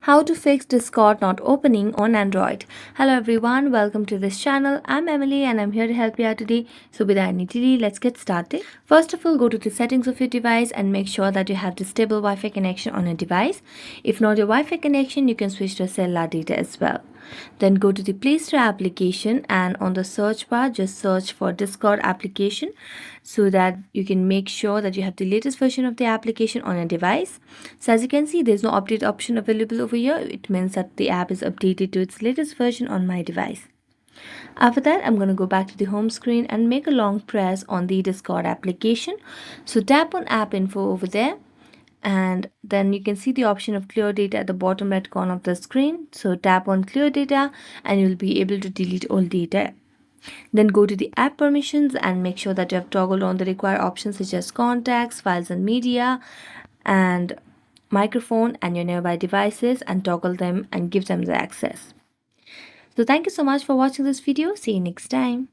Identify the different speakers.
Speaker 1: How to fix Discord not opening on Android. Hello everyone, welcome to this channel. I'm Emily and I'm here to help you out today. So without any delay, let's get started. First of all, go to the settings of your device and make sure that you have the stable Wi-Fi connection on your device. If not your Wi-Fi connection, you can switch to cellular data as well. Then go to the Play Store application and on the search bar just search for Discord application so that you can make sure that you have the latest version of the application on your device. So as you can see, there's no update option available over here. It means that the app is updated to its latest version on my device. After that, I'm going to go back to the home screen and make a long press on the Discord application. So tap on app info over there and then you can see the option of clear data at the bottom right corner of the screen. So tap on clear data and you'll be able to delete all data. Then go to the app permissions and make sure that you have toggled on the required options such as contacts, files and media, and microphone and your nearby devices, and toggle them and give them the access. So thank you so much for watching this video. See you next time.